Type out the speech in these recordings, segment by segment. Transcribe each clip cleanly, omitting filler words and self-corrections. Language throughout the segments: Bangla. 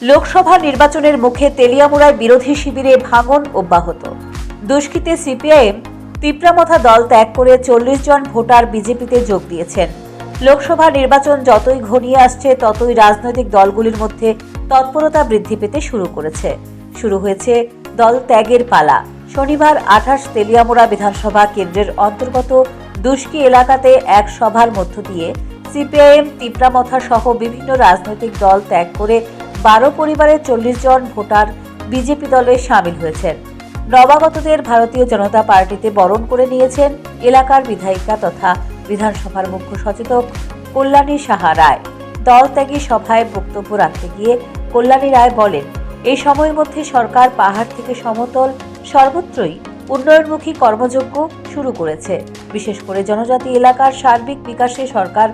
লোকসভা নির্বাচনের মুখে তেলিয়ামুড়ায় বিরোধী শিবিরে ভাঙন অব্যাহত। দুষ্কৃতে সিপিআইএম তিপ্রামথা দল ত্যাগ করে 40 জন ভোটার বিজেপিতে যোগ দিয়েছেন। লোকসভা নির্বাচন যতই ঘনিয়ে আসছে ততই রাজনৈতিক দলগুলির মধ্যে তৎপরতা বৃদ্ধি পেতে শুরু হয়েছে দল ত্যাগের পালা। শনিবার 28 তেলিয়ামুড়া বিধানসভা কেন্দ্রের অন্তর্গত দুষ্কি এলাকাতে এক সভার মধ্য দিয়ে সিপিআইএম তিপ্রামথা সহ বিভিন্ন রাজনৈতিক দল ত্যাগ করে 12 পরিবারের 40 জন ভোটার বিজেপি দলে সামিল হয়েছেন। নবাগতদের ভারতীয় জনতা পার্টিতে বরণ করে নিয়েছেন এলাকার বিধায়িকা তথা বিধানসভার মুখ্য সচেতক কল্যাণী সাহা রায়। দল ত্যাগী সভায় বক্তব্য রাখতে গিয়ে কল্যাণী রায় বলেন, এই সময়ের মধ্যে সরকার পাহাড় থেকে সমতল সর্বত্রই উন্নয়নমুখী কর্মযজ্ঞ শুরু করেছে। বিশেষ করে জনজাতি এলাকার সার্বিক বিকাশে সরকার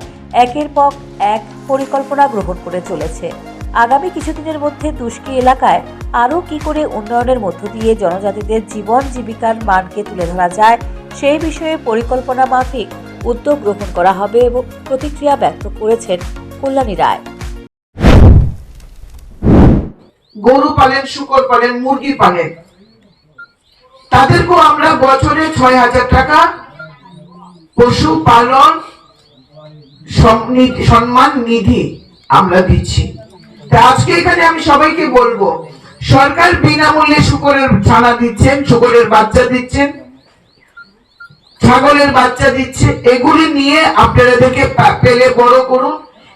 একের পর এক পরিকল্পনা গ্রহণ করে চলেছে। আগামী কিছুদিনের মধ্যে দুষ্কি এলাকায় আরও কি করে উন্নয়নের মধ্য দিয়ে জনজাতিদের জীবন জীবিকার মানকে তুলে ধরা যায় সেই বিষয়ে পরিকল্পনা মাফিক উদ্যোগ গ্রহণ করা হবে এবং প্রতিক্রিয়া ব্যক্ত করেছেন কল্যাণী রায়। গরু পালেন, শুকর পালেন, মুরগি পালেন, তাদেরকেও আমরা বছরে 6,000 টাকা পশু পালন সম্মান নিধি আমরা দিচ্ছি। আজকে এখানে আমি সবাইকে বলবো, সরকার বিনামূল্যে শুকরের ছানা দিচ্ছেন, শুকরের বাচ্চা দিচ্ছেন, ছাগলের বাচ্চা দিচ্ছে। এগুলি নিয়ে আপনারা দেখে পেলে বড় করুন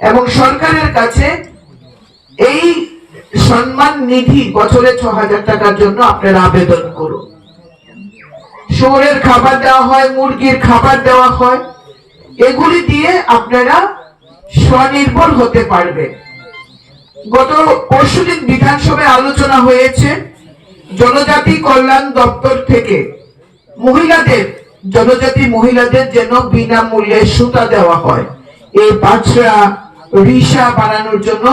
এবং সরকারের কাছে এই সম্মান নিধি বছরে 6,000 টাকার জন্য আপনারা আবেদন করুন। শুকরের খাবার দেওয়া হয়, মুরগির খাবার দেওয়া হয়, এগুলি দিয়ে আপনারা স্বনির্ভর হতে পারবেন। গত পরশুদিন বিধানসভায় আলোচনা হয়েছে, জনজাতি কল্যাণ দপ্তর থেকে জনজাতি মহিলাদের যেন বিনামূল্যে সুতা দেওয়া হয়। এই পাঁচরা রিসা বানানোর জন্য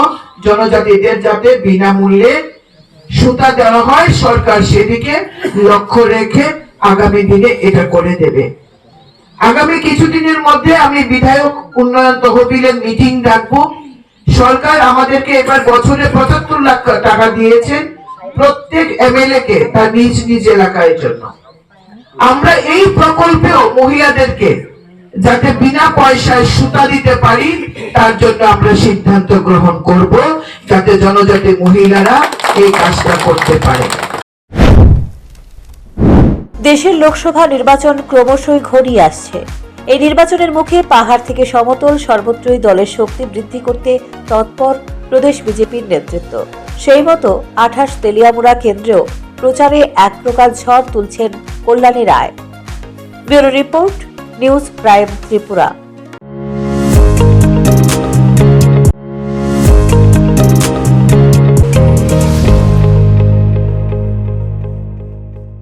জনজাতিদের যাতে বিনামূল্যে সুতা দেওয়া হয়, সরকার সেদিকে লক্ষ্য রেখে আগামী দিনে এটা করে দেবে। আগামী কিছুদিনের মধ্যে আমি বিধায়ক উন্নয়ন তহবিলের মিটিং রাখবো। সরকার আমাদেরকে এবার বছরে 75 লাখ টাকা দিয়েছেন প্রত্যেক এমএলএ কে তার নিজ নিজ এলাকার জন্য। আমরা এই প্রকল্পেও মহিলাদেরকে যাতে বিনা পয়সায় সুতা দিতে পারি তার জন্য আমরা সিদ্ধান্ত গ্রহণ করব, যাতে জনজাতি মহিলারা এই কাজটা করতে পারে। দেশের লোকসভা নির্বাচন ক্রমশই ঘনিয়ে আসছে। এই নির্বাচনের মুখে পাহাড় থেকে সমতল সর্বত্রই দলের শক্তি বৃদ্ধি করতে তৎপর প্রদেশ বিজেপির নেতৃত্ব। সেই মতো 28 তেলিয়ামুড়া কেন্দ্রেও প্রচারে এক প্রকার ঝড় তুলছেন Kalyani Roy. Bureau report, news prime Tripura.